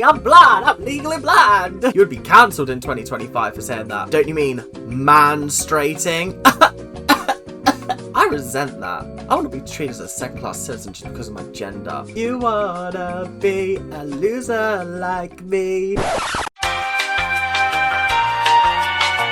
I'm blind, I'm legally blind. You would be cancelled in 2025 for saying that. Don't you mean manstrating? I resent that. I want to be treated as a second-class citizen just because of my gender. You wanna be a loser like me.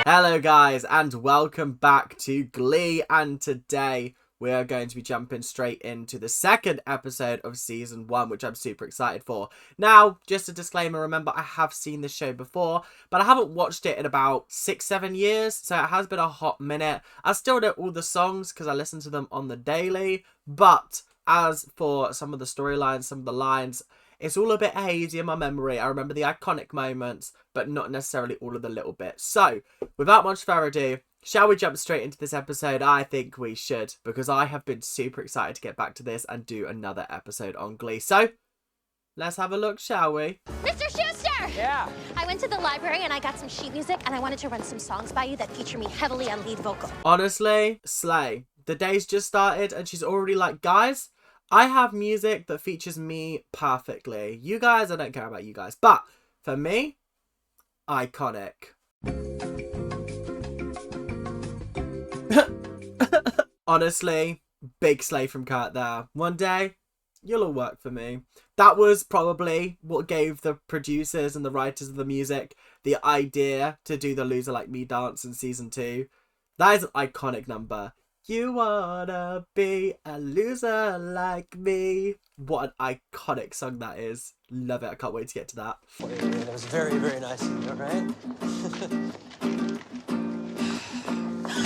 Hello guys, and welcome back to Glee, and today we are going to be jumping straight into the second episode of season 1, which I'm super excited for. Now, just a disclaimer, remember I have seen this show before, but I haven't watched it in about 6-7 years, so it has been a hot minute. I still know all the songs because I listen to them on the daily, but as for some of the storylines, some of the lines, it's all a bit hazy in my memory. I remember the iconic moments, but not necessarily all of the little bits. So, without much further ado, shall we jump straight into this episode? I think we should, because I have been super excited to get back to this and do another episode on Glee. So, let's have a look, shall we? Mr. Schuster! Yeah? I went to the library and I got some sheet music and I wanted to run some songs by you that feature me heavily on lead vocal. Honestly, slay. The day's just started and she's already like, guys, I have music that features me perfectly. You guys, I don't care about you guys. But, for me, iconic. Honestly, big slay from Kurt there. One day, you'll all work for me. That was probably what gave the producers and the writers of the music the idea to do the Loser Like Me dance in season 2. That is an iconic number. You wanna be a loser like me. What an iconic song that is. Love it. I can't wait to get to that. That was very, very nice of you, right?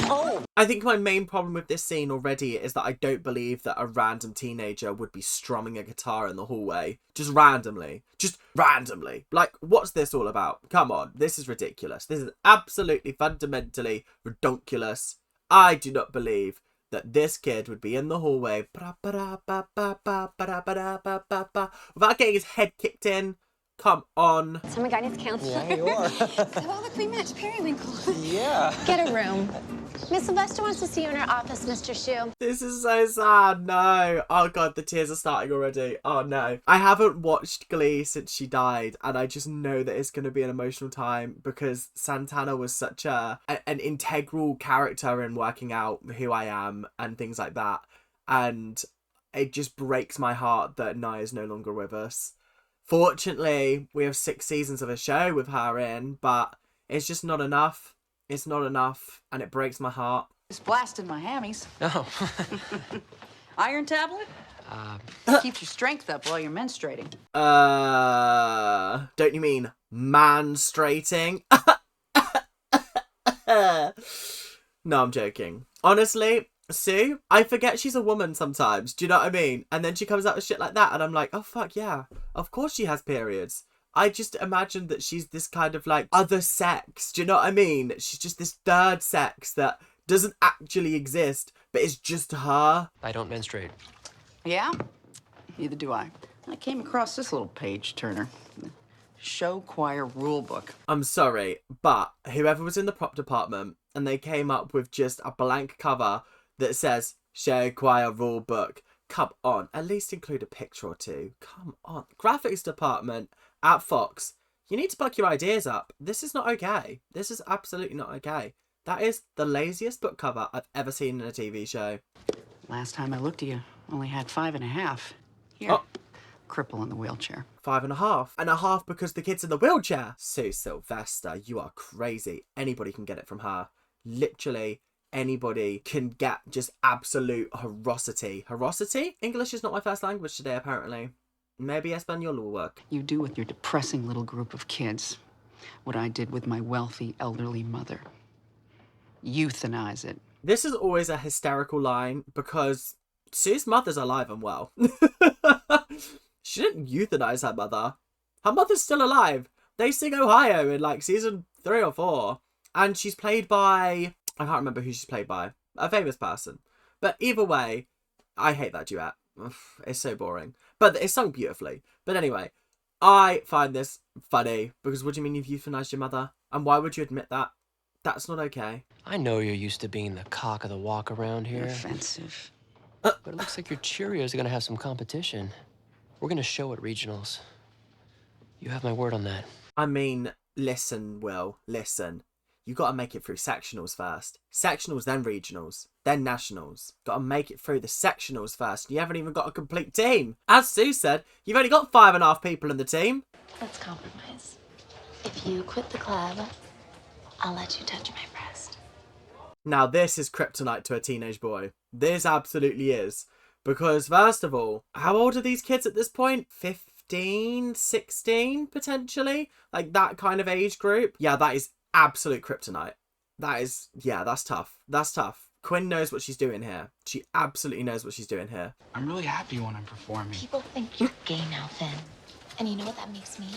Oh! I think my main problem with this scene already is that I don't believe that a random teenager would be strumming a guitar in the hallway. Just randomly. Just randomly. Like, what's this all about? Come on. This is ridiculous. This is absolutely fundamentally redonkulous. I do not believe that this kid would be in the hallway without getting his head kicked in. Come on. So my guidance counselor. Yeah, you are. So look, we match periwinkle. Yeah. Get a room. Miss Sylvester wants to see you in her office, Mr. Shu. This is so sad. No. Oh god, the tears are starting already. Oh no. I haven't watched Glee since she died, and I just know that it's going to be an emotional time because Santana was such an integral character in working out who I am and things like that. And it just breaks my heart that Nia is no longer with us. Fortunately, we have 6 seasons of a show with her in, but it's just not enough. It's not enough, and it breaks my heart. Just blasting my hammies. No. Iron tablet? Keeps your strength up while you're menstruating. Don't you mean manstrating? No, I'm joking. Honestly, Sue, I forget she's a woman sometimes. Do you know what I mean? And then she comes out with shit like that, and I'm like, oh fuck yeah, of course she has periods. I just imagine that she's this kind of like other sex. Do you know what I mean? She's just this third sex that doesn't actually exist, but it's just her. I don't menstruate. Yeah? Neither do I. I came across this little page turner. Show choir rule book. I'm sorry, but whoever was in the prop department and they came up with just a blank cover that says show choir rule book. Come on, at least include a picture or two. Come on. Graphics department at Fox, you need to buck your ideas up. This is not okay. This is absolutely not okay. That is the laziest book cover I've ever seen in a TV show. Last time I looked at you, only had 5.5. Here, Oh. cripple in the wheelchair. 5.5. And a half because the kid's in the wheelchair. Sue Sylvester, you are crazy. Anybody can get it from her. Literally anybody can get just absolute horosity. Horosity? English is not my first language today, apparently. Maybe Espanol will work. You do with your depressing little group of kids what I did with my wealthy elderly mother. Euthanize it. This is always a hysterical line because Sue's mother's alive and well. She didn't euthanize her mother. Her mother's still alive. They sing Ohio in like season 3 or 4. And she's played by... I can't remember who she's played by. A famous person. But either way, I hate that duet. It's so boring. But it's sung beautifully. But anyway, I find this funny. Because what do you mean you've euthanized your mother? And why would you admit that? That's not okay. I know you're used to being the cock of the walk around here. Offensive. But it looks like your Cheerios are going to have some competition. We're going to show at regionals. You have my word on that. I mean, listen, Will, listen. You got to make it through sectionals first. Sectionals, then regionals, then nationals. Got to make it through the sectionals first. You haven't even got a complete team. As Sue said, you've only got 5.5 people in the team. Let's compromise. If you quit the club, I'll let you touch my breast. Now, this is kryptonite to a teenage boy. This absolutely is. Because, first of all, how old are these kids at this point? 15, 16, potentially? Like, that kind of age group? Yeah, that is absolute kryptonite. That is, yeah, that's tough. That's tough. Quinn knows what she's doing here. She absolutely knows what she's doing here. I'm really happy when I'm performing. People think you're gay now, Finn. And you know what that makes me?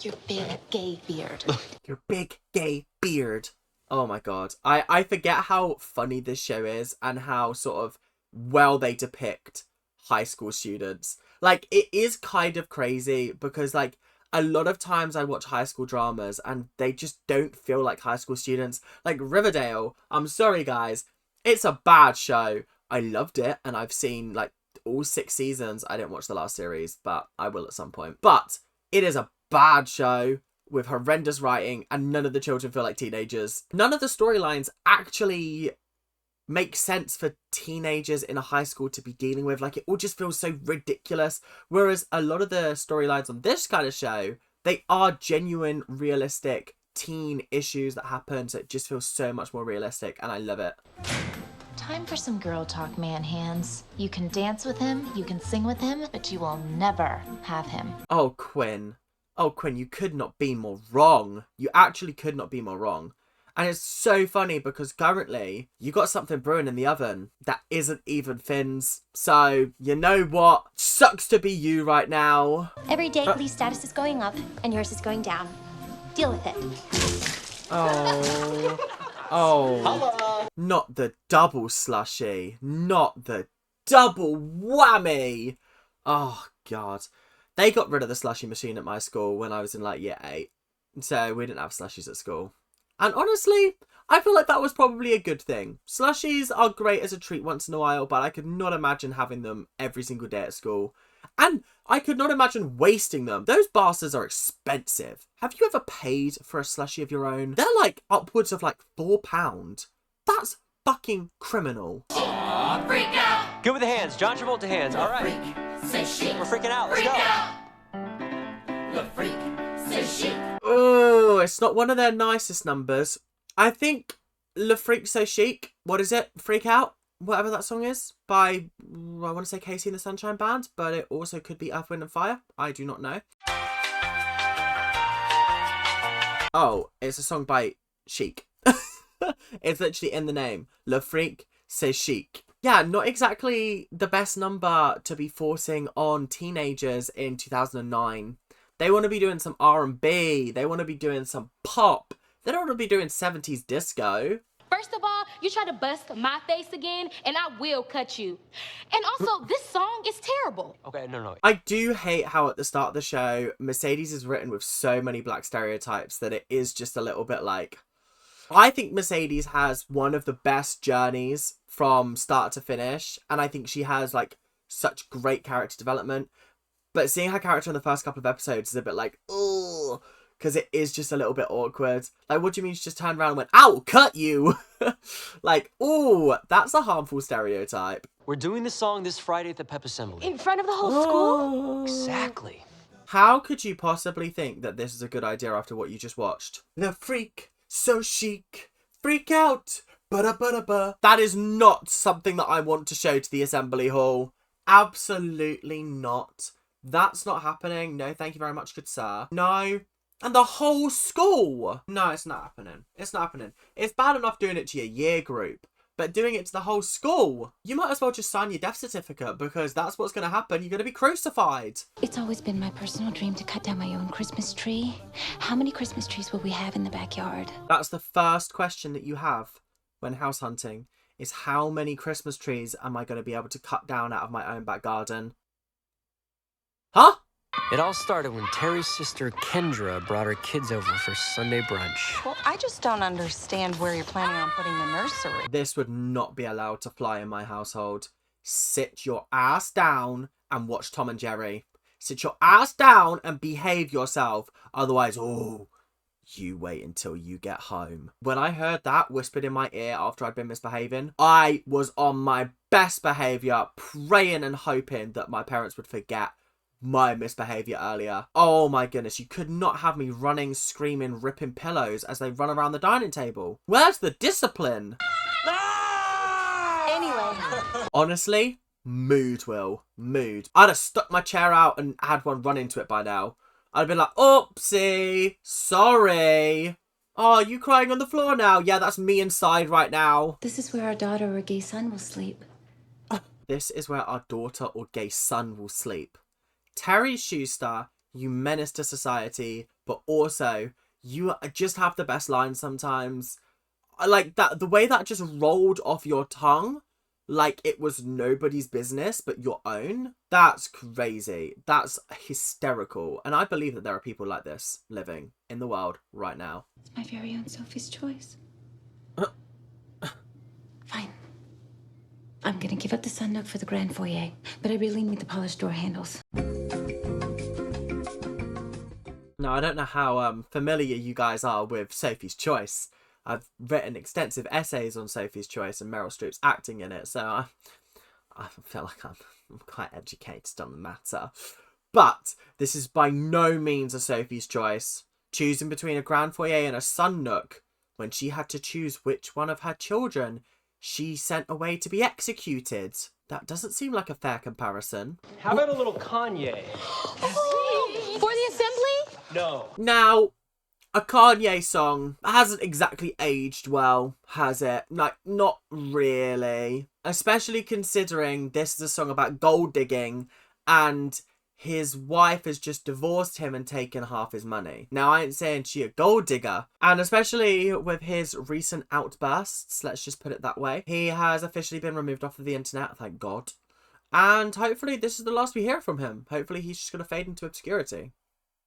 Your big gay beard. Your big gay beard. Oh my god. I forget how funny this show is and how sort of well they depict high school students. Like, it is kind of crazy because, like, a lot of times I watch high school dramas and they just don't feel like high school students. Like Riverdale, I'm sorry guys, it's a bad show. I loved it and I've seen like all 6 seasons. I didn't watch the last series, but I will at some point. But it is a bad show with horrendous writing and none of the children feel like teenagers. None of the storylines actually make sense for teenagers in a high school to be dealing with. Like, it all just feels so ridiculous. Whereas a lot of the storylines on this kind of show, they are genuine, realistic teen issues that happen. So it just feels so much more realistic and I love it. Time for some girl talk, man hands. You can dance with him, you can sing with him, but you will never have him. Oh, Quinn. Oh, Quinn, you could not be more wrong. You actually could not be more wrong. And it's so funny because currently you got something brewing in the oven that isn't even Finn's. So, you know what? Sucks to be you right now. Every day, Glee's status is going up and yours is going down. Deal with it. Oh. Oh. Hello. Not the double slushy. Not the double whammy. Oh, God. They got rid of the slushy machine at my school when I was in like year 8. So we didn't have slushies at school. And honestly, I feel like that was probably a good thing. Slushies are great as a treat once in a while, but I could not imagine having them every single day at school. And I could not imagine wasting them. Those bastards are expensive. Have you ever paid for a slushie of your own? They're like upwards of like £4. That's fucking criminal. Oh, freak out! Good with the hands. John Travolta hands. All right. Freak, say chic. We're freaking out. Let's Freak go. out! The freak, say chic. Oh, it's not one of their nicest numbers. I think Le Freak So Chic, what is it? Freak Out? Whatever that song is. By, I want to say Casey and the Sunshine Band, but it also could be Earth, Wind and Fire. I do not know. Oh, it's a song by Chic. It's literally in the name. Le Freak So Chic. Yeah, not exactly the best number to be forcing on teenagers in 2009. They want to be doing some R&B. They want to be doing some pop. They don't want to be doing 70s disco. First of all, you try to bust my face again, and I will cut you. And also, this song is terrible. Okay, no. I do hate how at the start of the show, Mercedes is written with so many black stereotypes that it is just a little bit like... I think Mercedes has one of the best journeys from start to finish. And I think she has like such great character development. But seeing her character in the first couple of episodes is a bit like, ugh, because it is just a little bit awkward. Like, what do you mean she just turned around and went, ow, cut you? Like, ooh, that's a harmful stereotype. We're doing this song this Friday at the Pep Assembly. In front of the whole school? Exactly. How could you possibly think that this is a good idea after what you just watched? The freak, so chic, freak out, ba-da-ba-da-ba. That is not something that I want to show to the assembly hall. Absolutely not. That's not happening. No, thank you very much, good sir. No. And the whole school. No, it's not happening. It's not happening. It's bad enough doing it to your year group, but doing it to the whole school, you might as well just sign your death certificate because that's what's going to happen. You're going to be crucified. It's always been my personal dream to cut down my own Christmas tree. How many Christmas trees will we have in the backyard? That's the first question that you have when house hunting is how many Christmas trees am I going to be able to cut down out of my own back garden? Huh? It all started when Terry's sister Kendra brought her kids over for Sunday brunch. Well, I just don't understand where you're planning on putting the nursery. This would not be allowed to fly in my household. Sit your ass down and watch Tom and Jerry. sit your ass down and behave yourself. Otherwise, oh, you wait until you get home. When I heard that whispered in my ear after I'd been misbehaving, I was on my best behaviour, praying and hoping that my parents would forget my misbehaviour earlier. Oh my goodness, you could not have me running, screaming, ripping pillows as they run around the dining table. Where's the discipline? Anyway. Honestly, mood, Will. Mood. I'd have stuck my chair out and had one run into it by now. I'd have been like, oopsie, sorry. Oh, are you crying on the floor now? Yeah, that's me inside right now. This is where our daughter or gay son will sleep. This is where our daughter or gay son will sleep. Terry Schuster, you menace to society, but also you just have the best lines sometimes. I like that, the way that just rolled off your tongue like it was nobody's business but your own. That's crazy. That's hysterical. And I believe that there are people like this living in the world right now. It's my very own Sophie's choice. Fine. I'm gonna give up the sun nook for the grand foyer, but I really need the polished door handles. Now, I don't know how familiar you guys are with Sophie's Choice. I've written extensive essays on Sophie's Choice and Meryl Streep's acting in it, so I feel like I'm quite educated on the matter. But this is by no means a Sophie's Choice. Choosing between a grand foyer and a sun nook, when she had to choose which one of her children she sent away to be executed. That doesn't seem like a fair comparison. How about a little Kanye? For the assembly? No. Now, a Kanye song hasn't exactly aged well, has it? Like, not really. Especially considering this is a song about gold digging and his wife has just divorced him and taken half his money. Now, I ain't saying she a gold digger. And especially with his recent outbursts, let's just put it that way, he has officially been removed off of the internet, thank God. And hopefully this is the last we hear from him. Hopefully he's just going to fade into obscurity.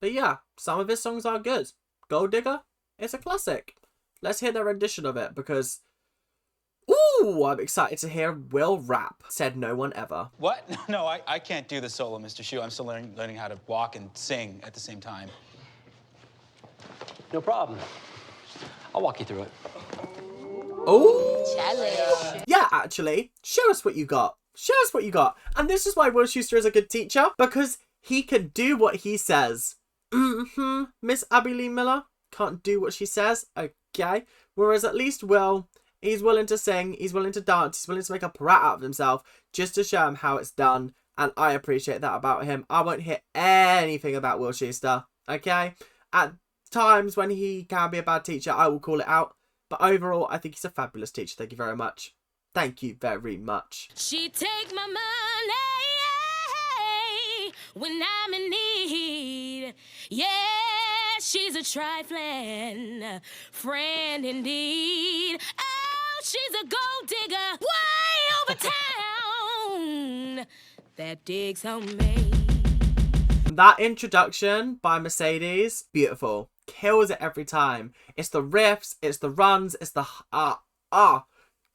But yeah, some of his songs are good. Gold Digger, it's a classic. Let's hear their rendition of it because, ooh, I'm excited to hear Will rap. Said no one ever. What? No, I can't do the solo, Mr. Shu. I'm still learning how to walk and sing at the same time. No problem. I'll walk you through it. Oh, Challenge. yeah, actually, show us what you got. Show us what you got. And this is why Will Schuster is a good teacher, because he can do what he says. Miss Abby Lee Miller can't do what she says, okay? Whereas at least Will, he's willing to sing, he's willing to dance, he's willing to make a brat out of himself just to show him how it's done. And I appreciate that about him. I won't hear anything about Will Schuster, okay? At times when he can be a bad teacher, I will call it out. But overall, I think he's a fabulous teacher. Thank you very much. Thank you very much. She take my money when I'm in need. Yeah, she's a trifling friend indeed. Oh, she's a gold digger way over town that digs on me. That introduction by Mercedes, beautiful. Kills it every time. It's the riffs, it's the runs, it's the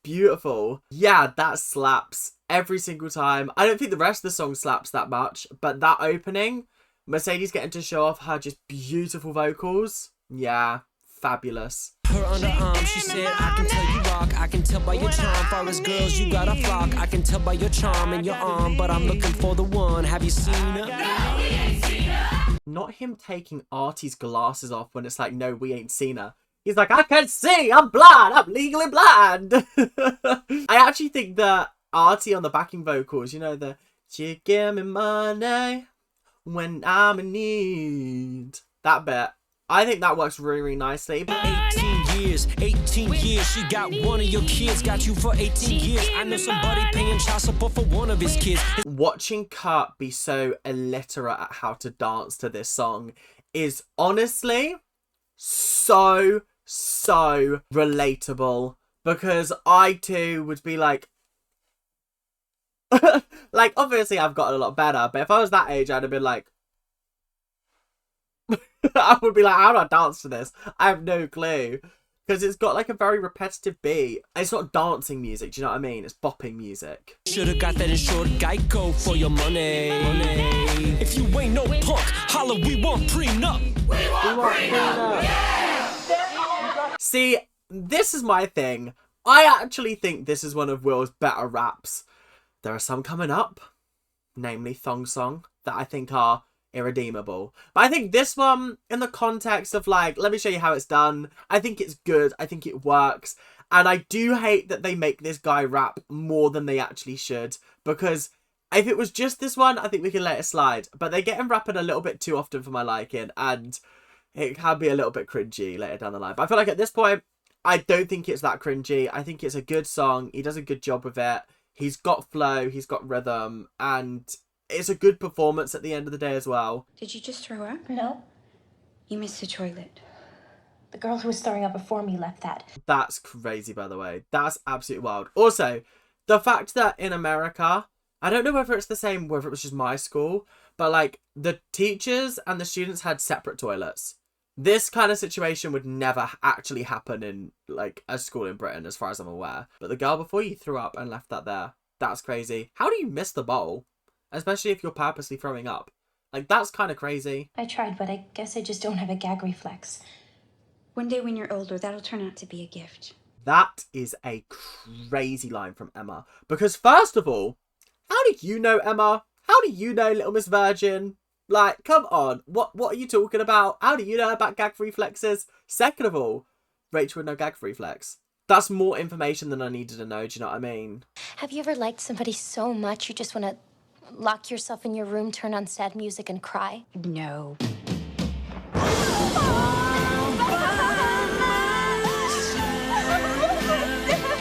beautiful. Yeah, that slaps every single time. I don't think the rest of the song slaps that much, but that opening, Mercedes getting to show off her just beautiful vocals, yeah, fabulous. Her underarm, she said, I can tell you rock, I can tell by your charm. Far as girls, you got a flock. I can tell by your charm and your arm, but I'm looking for the one. Have you seen her? No, we ain't seen her. Not him taking Artie's glasses off when it's like, no, we ain't seen her. He's like, I can see, I'm blind, I'm legally blind. I actually think that Artie on the backing vocals, you know, the she give me money when I'm in need. That bit, I think that works really, really nicely. 18 years, she got one of your kids, got you for 18 years. I know somebody paying child support for one of his kids. Watching Kurt be so illiterate at how to dance to this song is honestly so relatable, because I too would be like, like, obviously I've gotten a lot better, but if I was that age, I'd have been like, I would be like, how do I dance to this? I have no clue. because it's got like a very repetitive beat. It's not dancing music, do you know what I mean? It's bopping music. Should've got that insured Geico for your money. If you ain't no punk, holla, we want prenup. We want prenup. Yeah! See, this is my thing. I actually think this is one of Will's better raps. There are some coming up, namely Thong Song, that I think are irredeemable. But I think this one, in the context of like, let me show you how it's done, I think it's good. I think it works. And I do hate that they make this guy rap more than they actually should. Because if it was just this one, I think we can let it slide. But they get him rapping a little bit too often for my liking. And it can be a little bit cringy later down the line. But I feel like at this point, I don't think it's that cringy. I think it's a good song. He does a good job with it. He's got flow. He's got rhythm. And it's a good performance at the end of the day as well. Did you just throw up? No. You missed the toilet. The girl who was throwing up before me left that. That's crazy, by the way. That's absolutely wild. Also, the fact that in America, I don't know whether it's the same, whether it was just my school, but like the teachers and the students had separate toilets. This kind of situation would never actually happen in like a school in Britain, as far as I'm aware. But the girl before you threw up and left that there. That's crazy. How do you miss the bowl? Especially if you're purposely throwing up. Like, that's kind of crazy. I tried, but I guess I just don't have a gag reflex. One day when you're older, that'll turn out to be a gift. That is a crazy line from Emma. Because first of all, how do you know Emma? How do you know Little Miss Virgin? Like, come on. What are you talking about? How do you know about gag reflexes? Second of all, Rachel with no gag reflex. That's more information than I needed to know, do you know what I mean? Have you ever liked somebody so much you just want to lock yourself in your room, turn on sad music, and cry? No.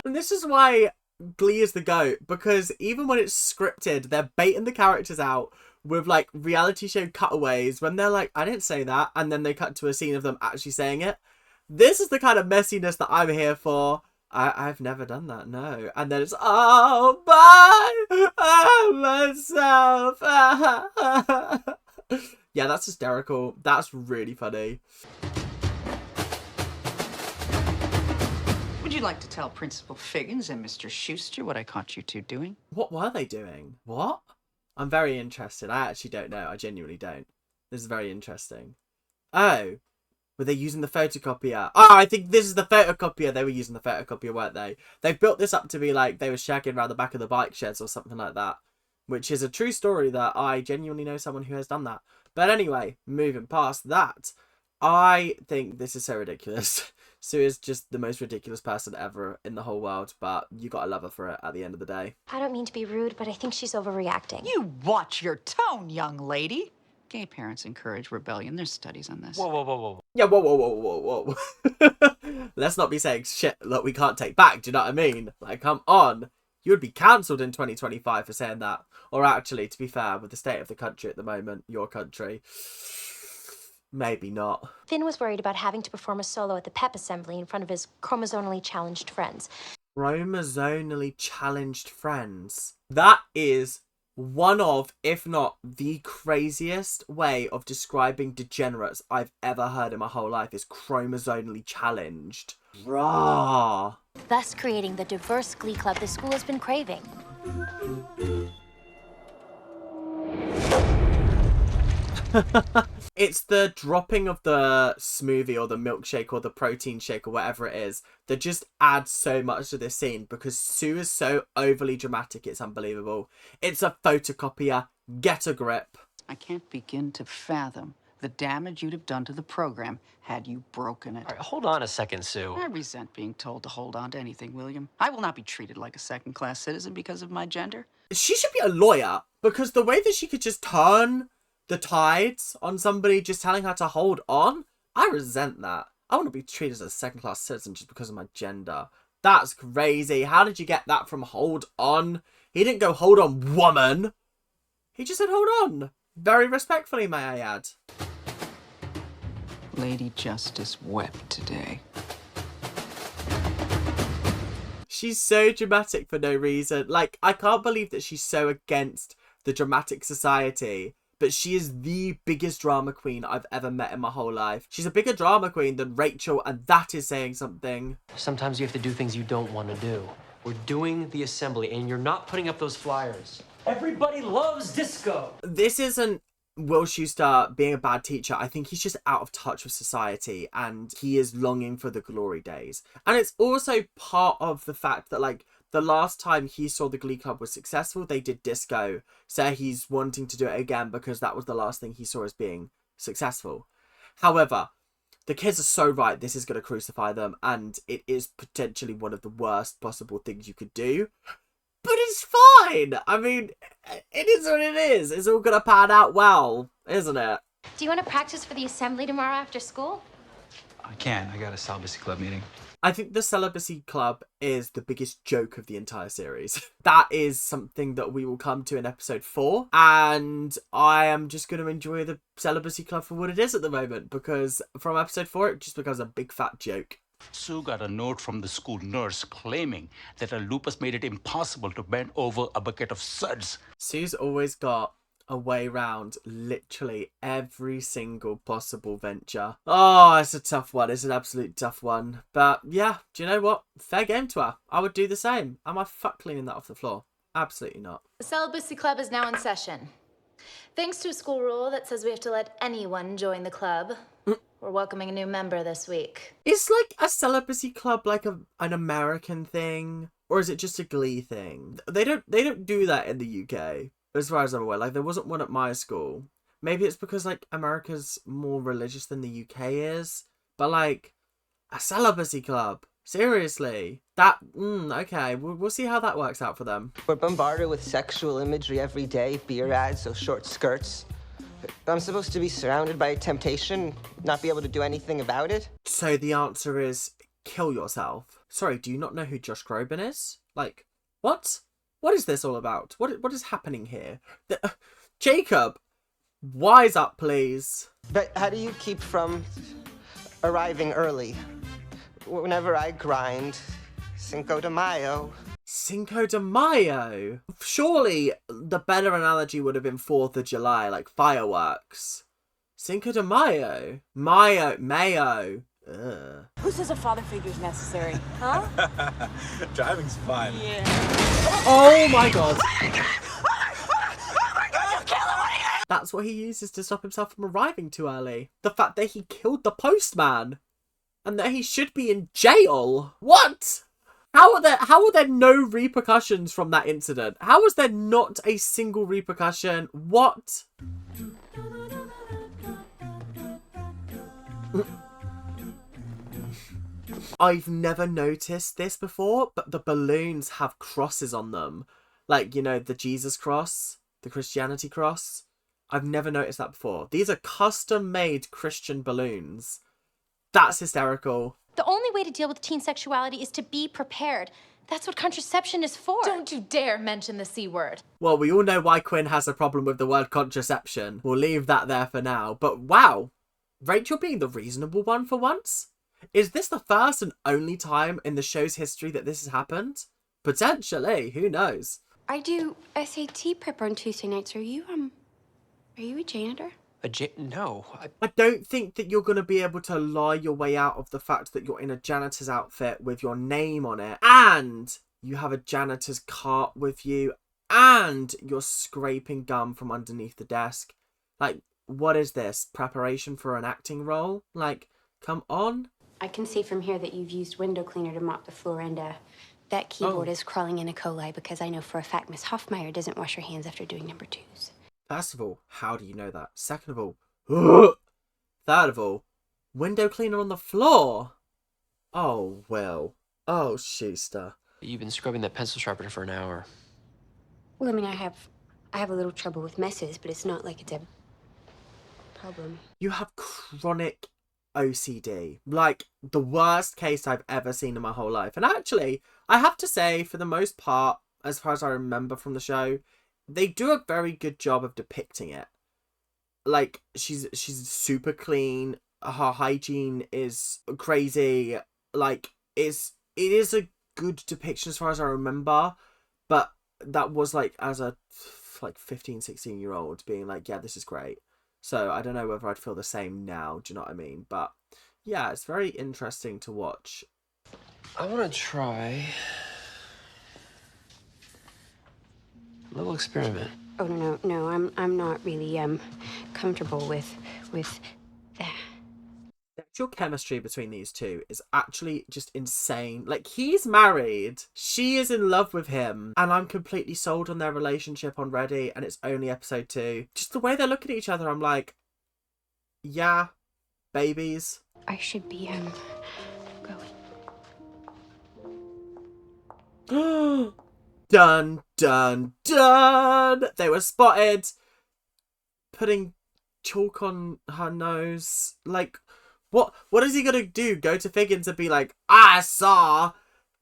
And this is why Glee is the GOAT, because even when it's scripted, they're baiting the characters out with like reality show cutaways when they're like, I didn't say that, and then they cut to a scene of them actually saying it. This is the kind of messiness that I'm here for. I've never done that, no. And then it's all by myself. Yeah, that's hysterical. That's really funny. Would you like to tell Principal Figgins and Mr. Schuster what I caught you two doing? What were they doing? What? I'm very interested. I actually don't know. I genuinely don't. This is very interesting. Oh. Were they using the photocopier? Oh, I think this is the photocopier. They were using the photocopier, weren't they? They've built this up to be like they were shagging around the back of the bike sheds or something like that. Which is a true story that I genuinely know someone who has done that. But anyway, moving past that, I think this is so ridiculous. Sue is just the most ridiculous person ever in the whole world, but you gotta love her for it at the end of the day. I don't mean to be rude, but I think she's overreacting. You watch your tone, young lady. Gay parents encourage rebellion. There's studies on this. Whoa, whoa, whoa, whoa. Yeah, whoa. Let's not be saying shit that we can't take back, do you know what I mean? Like, come on. You would be cancelled in 2025 for saying that. Or actually, to be fair, with the state of the country at the moment, your country, maybe not. Finn was worried about having to perform a solo at the pep assembly in front of his chromosomally challenged friends. Chromosomally challenged friends. That is one of, if not the craziest way of describing degenerates I've ever heard in my whole life, is chromosomally challenged. Rah. Thus creating the diverse Glee club the school has been craving. It's the dropping of the smoothie or the milkshake or the protein shake or whatever it is that just adds so much to this scene, because Sue is so overly dramatic, it's unbelievable. It's a photocopier. Get a grip. I can't begin to fathom the damage you'd have done to the program had you broken it. All right, hold on a second, Sue. I resent being told to hold on to anything, William. I will not be treated like a second-class citizen because of my gender. She should be a lawyer, because the way that she could just turn the tides on somebody just telling her to hold on, I resent that. I want to be treated as a second-class citizen just because of my gender. That's crazy. How did you get that from hold on? He didn't go, hold on, woman. He just said, hold on. Very respectfully, may I add. Lady Justice wept today. She's so dramatic for no reason. Like, I can't believe that she's so against the dramatic society, but she is the biggest drama queen I've ever met in my whole life. She's a bigger drama queen than Rachel, and that is saying something. Sometimes you have to do things you don't want to do. We're doing the assembly, and you're not putting up those flyers. Everybody loves disco. This isn't Will Schuester being a bad teacher. I think he's just out of touch with society, and he is longing for the glory days. And it's also part of the fact that, like, the last time he saw the Glee Club was successful, they did disco. So he's wanting to do it again because that was the last thing he saw as being successful. However, the kids are so right, this is going to crucify them, and it is potentially one of the worst possible things you could do. But it's fine! I mean, it is what it is. It's all going to pan out well, isn't it? Do you want to practice for the assembly tomorrow after school? I can. I got a celibacy club meeting. I think the Celibacy Club is the biggest joke of the entire series. That is something that we will come to in episode 4. And I am just going to enjoy the Celibacy Club for what it is at the moment. Because from episode 4, it just becomes a big fat joke. Sue got a note from the school nurse claiming that her lupus made it impossible to bend over a bucket of suds. Sue's always got a way round literally every single possible venture. Oh, it's a tough one. It's an absolute tough one. But yeah, do you know what? Fair game to her. I would do the same. Am I fuck cleaning that off the floor? Absolutely not. The Celibacy Club is now in session. Thanks to a school rule that says we have to let anyone join the club. We're welcoming a new member this week. Is like a Celibacy Club like an American thing? Or is it just a Glee thing? They don't do that in the UK. As far as I'm aware, like, there wasn't one at my school. Maybe it's because, like, America's more religious than the UK is. But, like, a celibacy club. Seriously. That, okay. We'll see how that works out for them. We're bombarded with sexual imagery every day. Beer ads, those short skirts. I'm supposed to be surrounded by temptation, not be able to do anything about it? So the answer is, kill yourself. Sorry, do you not know who Josh Groban is? Like, what? What is this all about? What is happening here? Jacob, wise up, please. But how do you keep from arriving early? Whenever I grind, Cinco de Mayo. Cinco de Mayo? Surely the better analogy would have been 4th of July, like fireworks. Cinco de Mayo? Mayo. Ugh. Who says a father figure is necessary? Huh? Driving's fun. Yeah. Oh my god. That's what he uses to stop himself from arriving too early. The fact that he killed the postman. And that he should be in jail. What? How are there no repercussions from that incident? How is there not a single repercussion? What? I've never noticed this before, but the balloons have crosses on them. Like, you know, the Jesus cross, the Christianity cross. I've never noticed that before. These are custom-made Christian balloons. That's hysterical. The only way to deal with teen sexuality is to be prepared. That's what contraception is for. Don't you dare mention the C word. Well, we all know why Quinn has a problem with the word contraception. We'll leave that there for now. But wow, Rachel being the reasonable one for once? Is this the first and only time in the show's history that this has happened? Potentially, who knows? I do SAT prep on Tuesday nights. Are you a janitor? No. I don't think that you're going to be able to lie your way out of the fact that you're in a janitor's outfit with your name on it, and you have a janitor's cart with you, and you're scraping gum from underneath the desk. Like, what is this? Preparation for an acting role? Like, come on. I can see from here that you've used window cleaner to mop the floor, and that keyboard is crawling in E. coli because I know for a fact Miss Hoffmeyer doesn't wash her hands after doing number 2s. First of all, how do you know that? Second of all, third of all, window cleaner on the floor. Oh, Will. Oh, Schuester. You've been scrubbing that pencil sharpener for an hour. Well, I mean, I have a little trouble with messes, but it's not like it's a problem. You have chronic OCD. Like, the worst case I've ever seen in my whole life. And actually, I have to say, for the most part, as far as I remember from the show, they do a very good job of depicting it. Like, she's super clean. Her hygiene is crazy. Like, it is a good depiction as far as I remember. But that was, like, as a like 15, 16-year-old being like, yeah, this is great. So I don't know whether I'd feel the same now. Do you know what I mean? But yeah, it's very interesting to watch. I want to try a little experiment. Oh, no, I'm not really comfortable with that. The actual chemistry between these two is actually just insane. Like, he's married, she is in love with him, and I'm completely sold on their relationship already, and it's only episode 2. Just the way they look at each other, I'm like, yeah, babies. I should be going. Dun, dun, dun! They were spotted putting chalk on her nose. Like, what is he gonna do? Go to Figgins and be like, I saw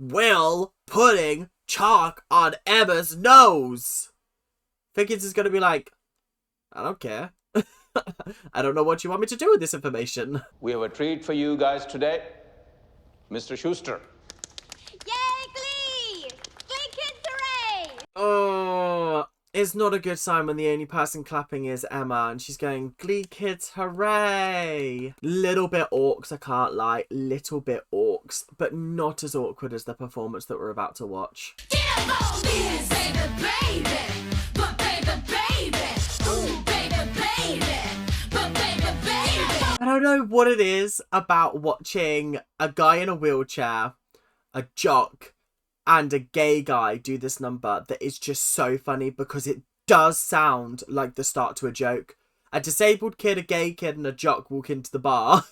Will putting chalk on Emma's nose. Figgins is gonna be like, I don't care. I don't know what you want me to do with this information. We have a treat for you guys today. Mr. Schuster. Yay, Glee! Glee Kids Hooray! Oh, it's not a good sign when the only person clapping is Emma and she's going, Glee Kids, hooray! Little bit orcs, I can't lie. Little bit orcs, but not as awkward as the performance that we're about to watch. I don't know what it is about watching a guy in a wheelchair, a jock, and a gay guy do this number that is just so funny because it does sound like the start to a joke. A disabled kid, a gay kid, and a jock walk into the bar.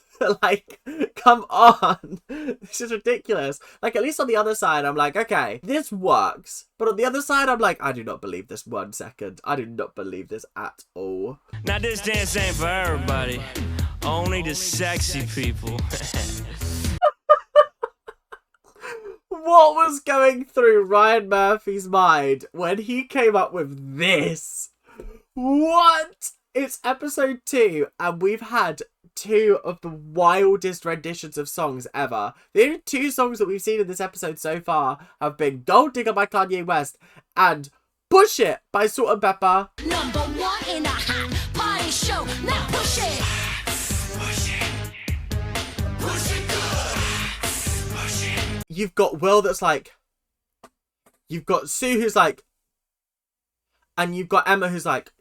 Like, come on. This is ridiculous. Like, at least on the other side, I'm like, okay, this works. But on the other side, I'm like, I do not believe this 1 second. I do not believe this at all. Now this dance ain't for everybody. Only the sexy people. What was going through Ryan Murphy's mind when he came up with this? What? It's episode 2 and we've had 2 of the wildest renditions of songs ever. The only 2 songs that we've seen in this episode so far have been Gold Digger by Kanye West and Push It by Salt and Pepper. Number 1 in a hot party show. Now push it. You've got Will that's like, you've got Sue who's like, and you've got Emma who's like,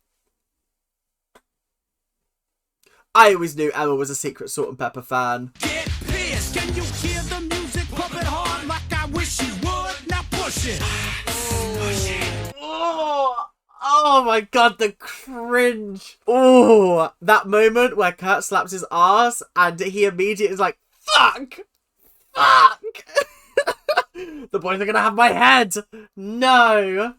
I always knew Emma was a secret Salt and Pepper fan. Get pissed. Can you hear the music pumping hard like I wish you would? Now push it. Oh my god, the cringe. Oh, that moment where Kurt slaps his ass and he immediately is like, fuck. Fuck. The boys are gonna have my head. No.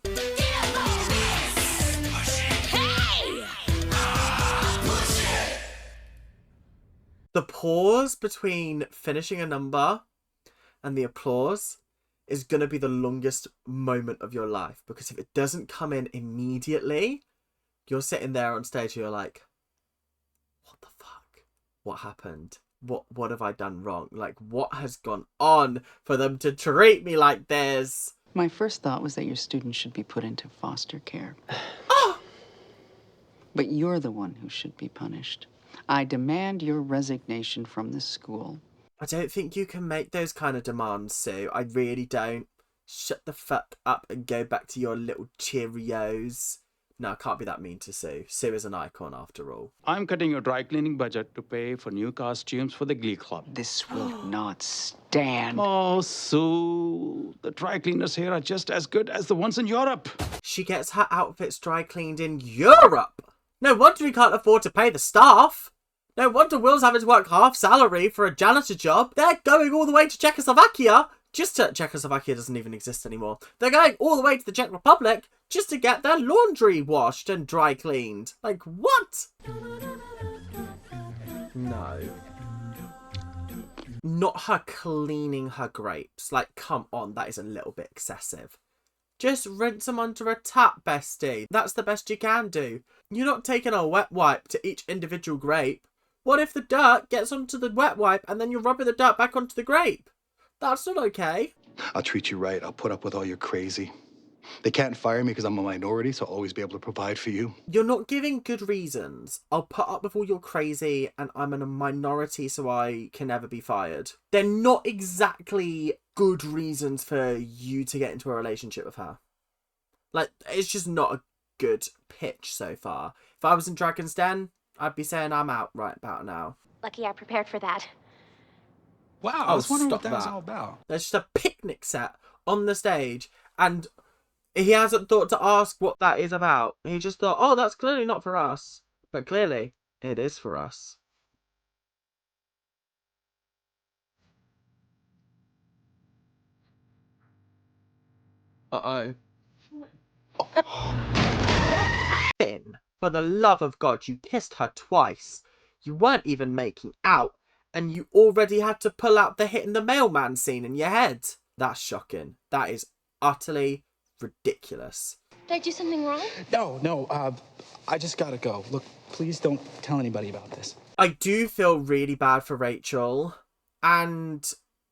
The pause between finishing a number and the applause is going to be the longest moment of your life. Because if it doesn't come in immediately, you're sitting there on stage and you're like, what the fuck? What happened? What have I done wrong? Like, what has gone on for them to treat me like this? My first thought was that your student should be put into foster care. But you're the one who should be punished. I demand your resignation from this school. I don't think you can make those kind of demands, Sue. I really don't. Shut the fuck up and go back to your little Cheerios. No, I can't be that mean to Sue. Sue is an icon after all. I'm cutting your dry cleaning budget to pay for new costumes for the Glee Club. This will not stand. Oh, Sue, the dry cleaners here are just as good as the ones in Europe. She gets her outfits dry cleaned in Europe. No wonder he can't afford to pay the staff. No wonder Will's having to work half salary for a janitor job. They're going all the way to Czechoslovakia. Czechoslovakia doesn't even exist anymore. They're going all the way to the Czech Republic just to get their laundry washed and dry cleaned. Like, what? No. Not her cleaning her grapes. Like, come on, that is a little bit excessive. Just rinse them under a tap, bestie. That's the best you can do. You're not taking a wet wipe to each individual grape. What if the dirt gets onto the wet wipe and then you're rubbing the dirt back onto the grape? That's not okay. I'll treat you right. I'll put up with all your crazy. They can't fire me because I'm a minority, so I'll always be able to provide for you. You're not giving good reasons. I'll put up with all your crazy and I'm in a minority so I can never be fired. They're not exactly good reasons for you to get into a relationship with her. Like, it's just not a good pitch so far. If I was in Dragon's Den, I'd be saying I'm out right about now. Lucky I prepared for that. Wow, I was wondering what that was all about. There's just a picnic set on the stage, and he hasn't thought to ask what that is about. He just thought, oh, that's clearly not for us. But clearly, it is for us. Uh-oh. Finn, for the love of God, you kissed her twice. You weren't even making out, and you already had to pull out the hitting the mailman scene in your head. That's shocking. That is utterly ridiculous. Did I do something wrong? No, I just gotta go. Look, please don't tell anybody about this. I do feel really bad for Rachel, and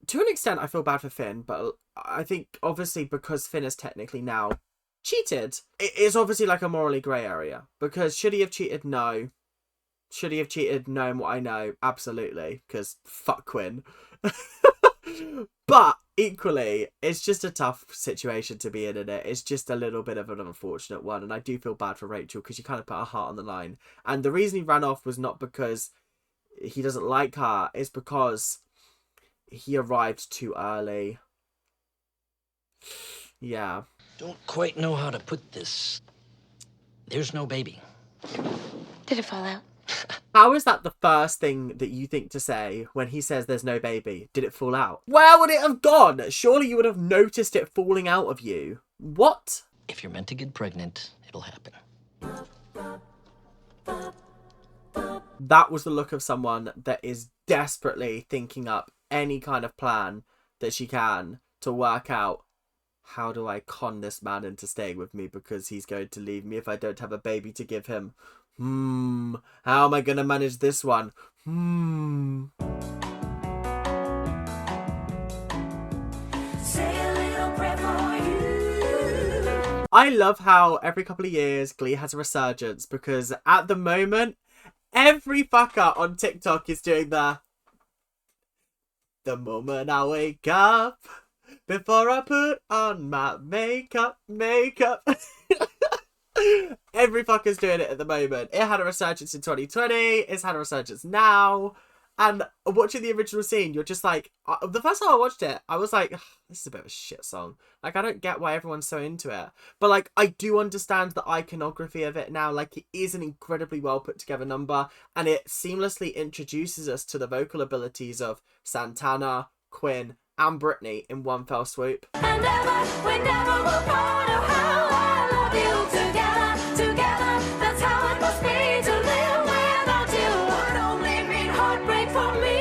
to an extent I feel bad for Finn, but I think obviously because Finn is technically now cheated, it is obviously like a morally grey area. Because should he have cheated? No. Should he have cheated knowing what I know? Absolutely, because fuck Quinn. But equally, it's just a tough situation to be in it. It's just a little bit of an unfortunate one, and I do feel bad for Rachel because she kind of put her heart on the line. And the reason he ran off was not because he doesn't like her, it's because he arrived too early. Yeah. Don't quite know how to put this. There's no baby. Did it fall out? How is that the first thing that you think to say when he says there's no baby? Did it fall out? Where would it have gone? Surely you would have noticed it falling out of you. What? If you're meant to get pregnant, it'll happen. That was the look of someone that is desperately thinking up any kind of plan that she can to work out, how do I con this man into staying with me because he's going to leave me if I don't have a baby to give him? How am I going to manage this one? Say a little prayer for you. I love how every couple of years Glee has a resurgence, because at the moment, every fucker on TikTok is doing the moment I wake up, before I put on my makeup. Every fucker's doing it at the moment. It had a resurgence in 2020. It's had a resurgence now. And watching the original scene, you're just like... the first time I watched it, I was like, this is a bit of a shit song. Like, I don't get why everyone's so into it. But, like, I do understand the iconography of it now. Like, it is an incredibly well put together number. And it seamlessly introduces us to the vocal abilities of Santana, Quinn, and Brittany in one fell swoop. And never, we never will part of how I love you together. That's how it must be to live without you. Would only mean heartbreak for me.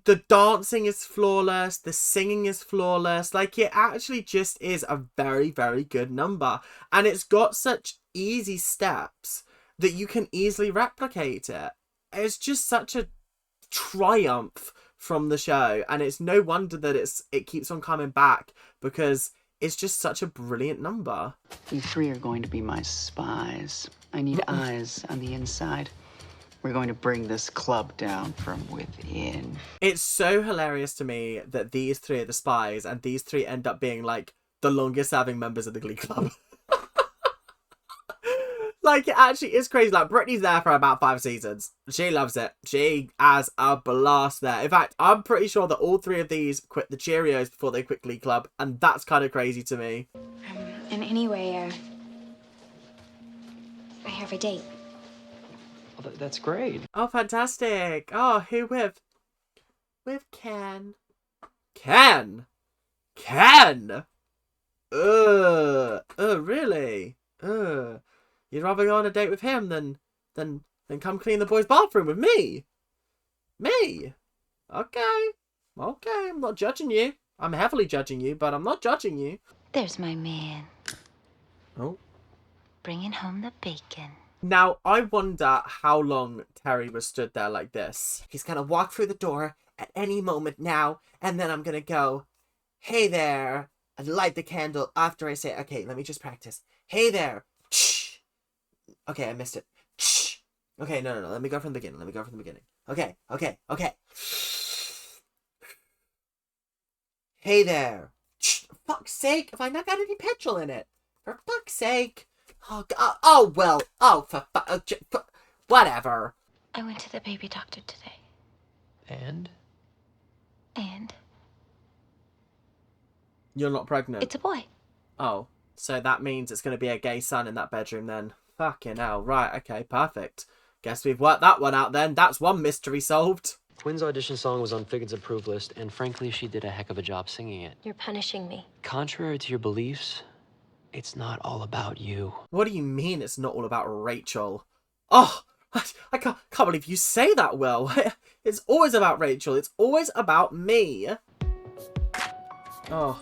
The dancing is flawless. The singing is flawless. Like, it actually just is a very, very good number. And it's got such easy steps that you can easily replicate it. It's just such a triumph from the show, and it's no wonder that it keeps on coming back, because it's just such a brilliant number. You three are going to be my spies. I need eyes on the inside. We're going to bring this club down from within. It's so hilarious to me that these three are the spies, and these three end up being like the longest serving members of the Glee Club. Like, it actually is crazy. Like, Brittany's there for about 5 seasons. She loves it. She has a blast there. In fact, I'm pretty sure that all 3 of these quit the Cheerios before they quit Glee Club, and that's kind of crazy to me. And anyway, I have a date. Oh, that's great. Oh, fantastic. Oh, who with? With Ken. Ken? Ken? Really? You'd rather go on a date with him than come clean the boys' bathroom with me? Me? Okay. Okay, I'm not judging you. I'm heavily judging you, but I'm not judging you. There's my man. Oh. Bringing home the bacon. Now, I wonder how long Terry was stood there like this. He's going to walk through the door at any moment now, and then I'm going to go, hey there, and light the candle after I say, okay, let me just practice. Hey there. Shh. Okay, I missed it. Shh. Okay, no. Let me go from the beginning. Okay. Hey there. Shh. For fuck's sake, have I not got any petrol in it? For fuck's sake. Oh well. Oh, whatever. I went to the baby doctor today. And? You're not pregnant? It's a boy. Oh, so that means it's going to be a gay son in that bedroom then. Fucking hell. Right, okay, perfect. Guess we've worked that one out then. That's one mystery solved. Quinn's audition song was on Figgins' approved list, and frankly, she did a heck of a job singing it. You're punishing me. Contrary to your beliefs, it's not all about you. What do you mean it's not all about Rachel? Oh, I can't believe you say that, Will. It's always about Rachel. It's always about me. Oh.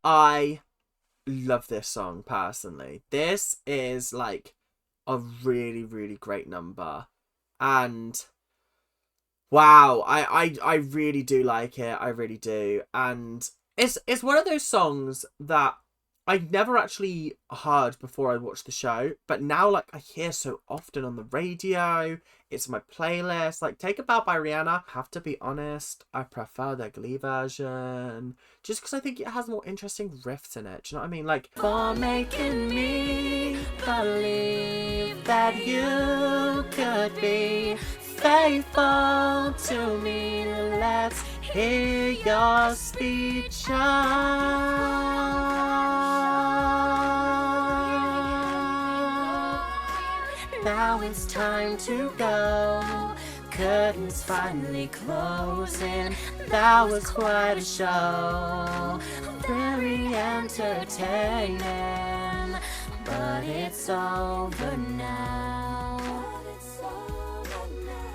I love this song personally. This is like a really, really great number. And wow, I really do like it. I really do. And it's one of those songs that I never actually heard before I watched the show, but now like I hear so often on the radio. It's my playlist. Like Take a Bow by Rihanna. Have to be honest, I prefer the Glee version just because I think it has more interesting riffs in it. Do you know what I mean? Like, for making me believe that you could be faithful to me. Let's hear your speech. Now it's time to go. Curtains finally closing. That was quite a show. Very entertaining. But it's over now.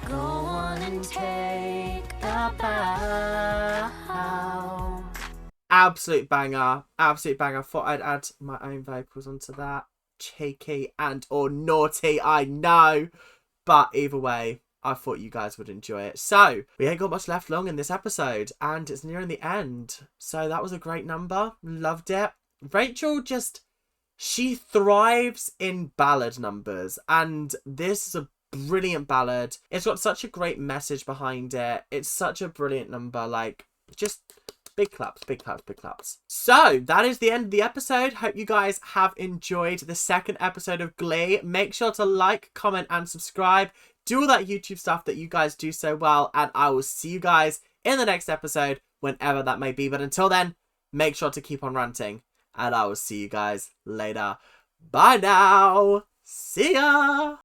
Go on and take a bow. Absolute banger. Absolute banger. Thought I'd add my own vocals onto that. Cheeky and or naughty, I know, but either way I thought you guys would enjoy it. So we ain't got much left long in this episode and it's nearing the end, so that was a great number. Loved it. Rachel she thrives in ballad numbers, and this is a brilliant ballad. It's got such a great message behind it. It's such a brilliant number. Like, just big claps, big claps, big claps. So that is the end of the episode. Hope you guys have enjoyed the second episode of Glee. Make sure to like, comment, and subscribe. Do all that YouTube stuff that you guys do so well. And I will see you guys in the next episode, whenever that may be. But until then, make sure to keep on ranting. And I will see you guys later. Bye now. See ya.